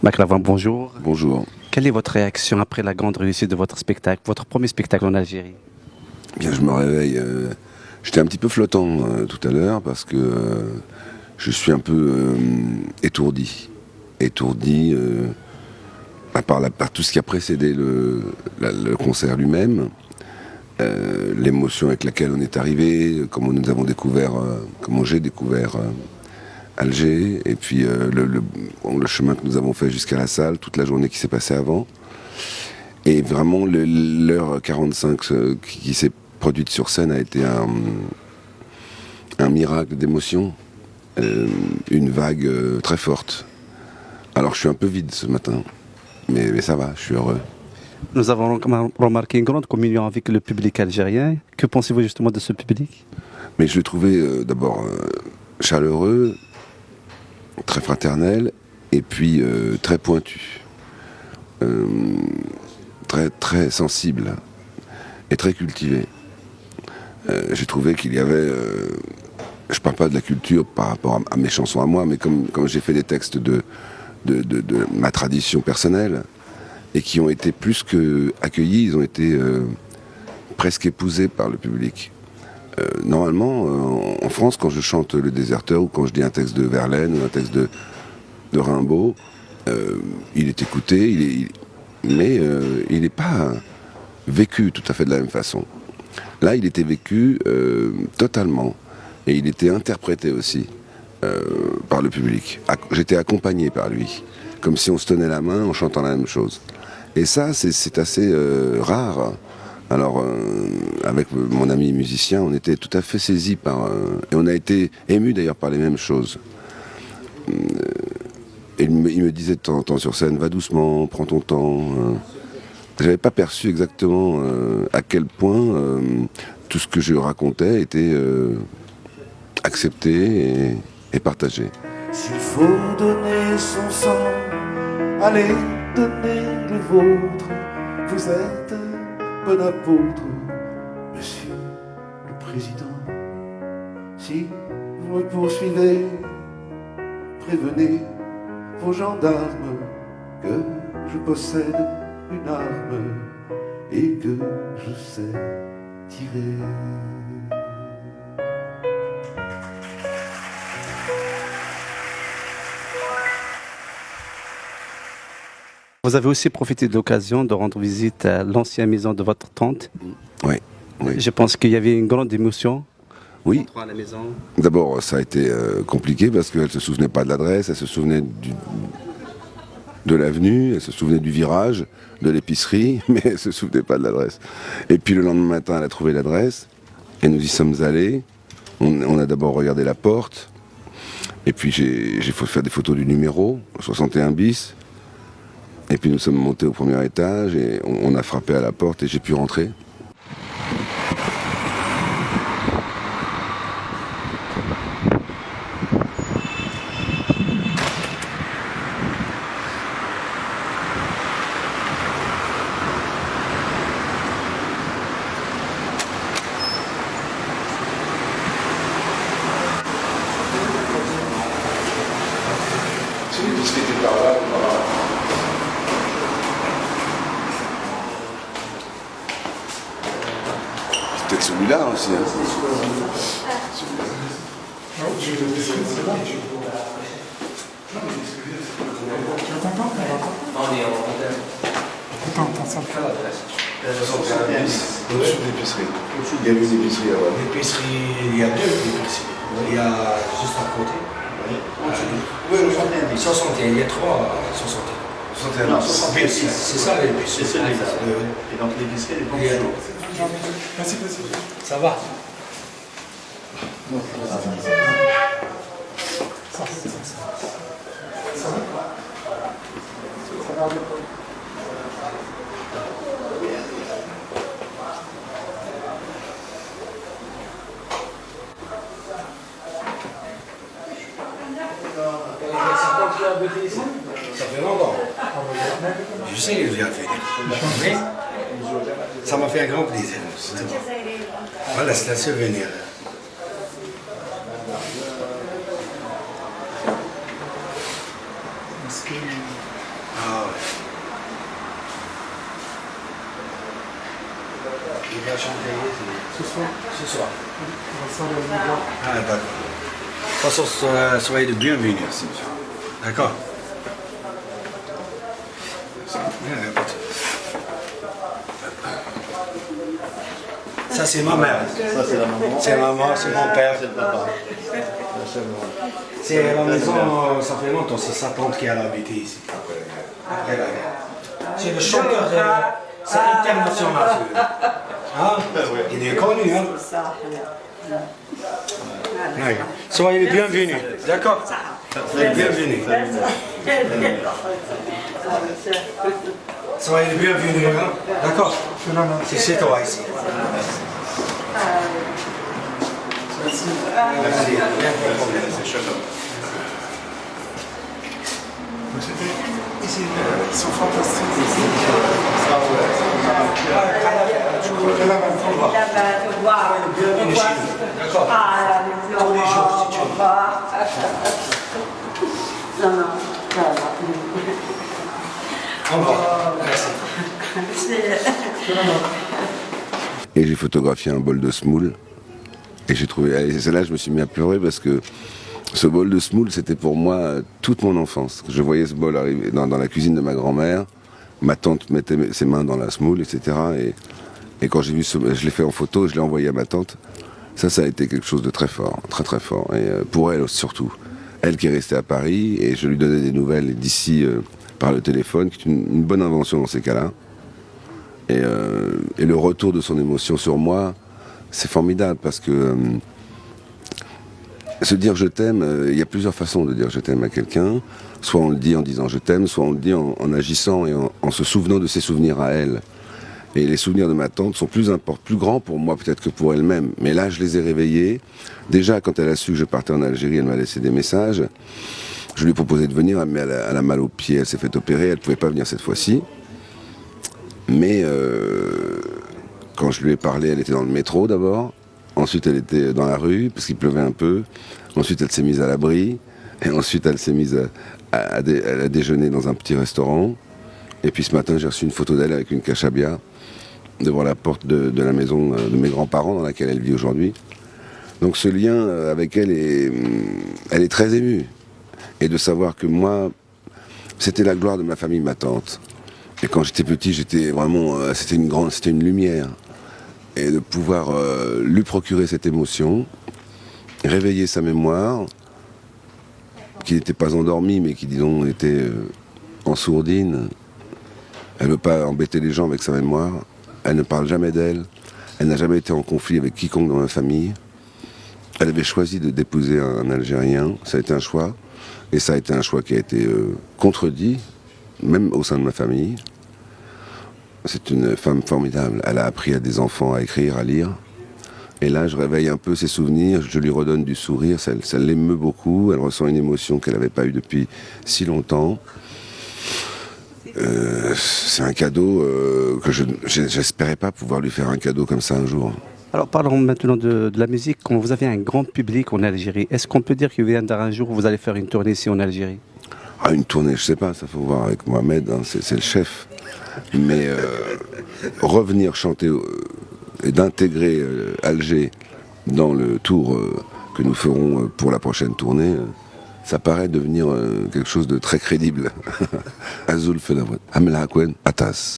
Maclavin, bonjour. Bonjour. Quelle est votre réaction après la grande réussite de votre spectacle, votre premier spectacle en Algérie? Bien, je me réveille. J'étais un petit peu flottant tout à l'heure parce que je suis un peu étourdi. Étourdi par tout ce qui a précédé le concert lui-même. L'émotion avec laquelle on est arrivé, comment nous avons découvert, comment j'ai découvert Alger, et puis le chemin que nous avons fait jusqu'à la salle, toute la journée qui s'est passée avant. Et vraiment, l'heure 45 qui s'est produite sur scène a été un miracle d'émotion, une vague très forte. Alors je suis un peu vide ce matin, mais ça va, je suis heureux. Nous avons remarqué une grande communion avec le public algérien. Que pensez-vous justement de ce public? Mais je l'ai trouvé d'abord chaleureux, très fraternel, et puis très pointu, très sensible et très cultivé. J'ai trouvé qu'il y avait... je parle pas de la culture par rapport à mes chansons à moi, mais comme j'ai fait des textes de ma tradition personnelle, et qui ont été plus que accueillis, ils ont été presque épousés par le public. Normalement, en France, quand je chante Le Déserteur, ou quand je dis un texte de Verlaine, ou un texte de Rimbaud, il est écouté, mais il n'est pas vécu tout à fait de la même façon. Là, il était vécu totalement, et il était interprété aussi par le public. J'étais accompagné par lui, comme si on se tenait la main en chantant la même chose. Et ça, c'est assez rare. Alors, avec mon ami musicien, on était tout à fait saisis par... et on a été émus d'ailleurs par les mêmes choses. Et il me disait de temps en temps sur scène, va doucement, prends ton temps. J'avais pas perçu exactement à quel point tout ce que je racontais était accepté et partagé. S'il faut donner son sang, allez donner le vôtre. Vous êtes bon apôtre, monsieur le président. Si vous me poursuivez, prévenez vos gendarmes que je possède une arme et que je sais tirer. Vous avez aussi profité de l'occasion de rendre visite à l'ancienne maison de votre tante. Oui. Je pense qu'il y avait une grande émotion. Oui. À la maison. D'abord, ça a été compliqué parce qu'elle ne se souvenait pas de l'adresse, elle se souvenait de l'avenue, elle se souvenait du virage, de l'épicerie, mais elle ne se souvenait pas de l'adresse. Et puis le lendemain matin, elle a trouvé l'adresse et nous y sommes allés. On a d'abord regardé la porte et puis j'ai fait des photos du numéro, 61 bis. Et puis nous sommes montés au premier étage et on a frappé à la porte et j'ai pu rentrer. Peut-être celui-là aussi. Hein. Attends, ça. Au-dessus de l'épicerie. Il y a une épicerie là-bas. L'épicerie, il y a deux épiceries. Il y a juste à côté. Oui, 61. 61, il y a trois 61. Non, 61. C'est ça l'épicerie. C'est celui-là. Et donc l'épicerie, elle est pas Vas-y. Ça va. Ça fait longtemps. Je sais que je viens de venir. Mais ça m'a fait un grand plaisir. Voilà, c'est un souvenir. Il va chanter Ce soir, ce soir. on va s'en aller voir. Ah, d'accord. De toute façon, soyez le bienvenu aussi, monsieur. D'accord. Ça, c'est ma mère. Ça, c'est la maman. C'est maman, c'est mon père. C'est le papa. C'est la maison, ça fait longtemps, c'est sa tante qui a habité ici. Après la guerre. C'est le chanteur, c'est international. Hein? Il est connu, hein? Ouais. Soyez les bienvenus, d'accord? Soyez les bienvenus. Soyez les bienvenus, hein? D'accord? C'est chez toi ici. Merci. Merci. Ils sont fantastiques. Au revoir. Merci. Et j'ai photographié un bol de semoule. Et j'ai trouvé. Et c'est là que je me suis mis à pleurer parce que ce bol de semoule, c'était pour moi toute mon enfance. Je voyais ce bol arriver dans la cuisine de ma grand-mère. Ma tante mettait ses mains dans la semoule, etc. Et quand j'ai vu je l'ai fait en photo, je l'ai envoyé à ma tante. Ça a été quelque chose de très fort, très très fort. Et pour elle surtout. Elle qui est restée à Paris, et je lui donnais des nouvelles d'ici par le téléphone, qui est une bonne invention dans ces cas-là. Et le retour de son émotion sur moi, c'est formidable parce que se dire je t'aime, il y a plusieurs façons de dire je t'aime à quelqu'un. Soit on le dit en disant je t'aime, soit on le dit en agissant et en se souvenant de ses souvenirs à elle. Et les souvenirs de ma tante sont plus grands pour moi peut-être que pour elle-même. Mais là, je les ai réveillés. Déjà, quand elle a su que je partais en Algérie, elle m'a laissé des messages. Je lui ai proposé de venir, mais elle a mal au pied, elle s'est fait opérer, elle ne pouvait pas venir cette fois-ci. Mais quand je lui ai parlé, elle était dans le métro d'abord. Ensuite, elle était dans la rue, parce qu'il pleuvait un peu. Ensuite, elle s'est mise à l'abri. Et ensuite, elle s'est mise à déjeuner dans un petit restaurant. Et puis ce matin, j'ai reçu une photo d'elle avec une cachabia devant la porte de la maison de mes grands-parents dans laquelle elle vit aujourd'hui. Donc ce lien avec elle est très émue. Et de savoir que moi, c'était la gloire de ma famille, ma tante. Et quand j'étais petit, j'étais vraiment, c'était une lumière. Et de pouvoir lui procurer cette émotion, réveiller sa mémoire, qui n'était pas endormie, mais qui, disons, était en sourdine. Elle ne veut pas embêter les gens avec sa mémoire. Elle ne parle jamais d'elle. Elle n'a jamais été en conflit avec quiconque dans ma famille. Elle avait choisi d'épouser un Algérien. Ça a été un choix. Et ça a été un choix qui a été contredit, même au sein de ma famille. C'est une femme formidable. Elle a appris à des enfants à écrire, à lire. Et là, je réveille un peu ses souvenirs. Je lui redonne du sourire. Ça l'émeut beaucoup. Elle ressent une émotion qu'elle n'avait pas eue depuis si longtemps. C'est un cadeau que j'espérais pas pouvoir lui faire un cadeau comme ça un jour. Alors parlons maintenant de la musique. Quand vous avez un grand public en Algérie, est-ce qu'on peut dire qu'il viendra un jour où vous allez faire une tournée ici en Algérie? Ah, une tournée, je sais pas, ça faut voir avec Mohamed, hein, c'est le chef. Mais revenir chanter et d'intégrer Alger dans le tour que nous ferons pour la prochaine tournée, ça paraît devenir quelque chose de très crédible. Azul Fenawat, Amel Hakwen, Atas.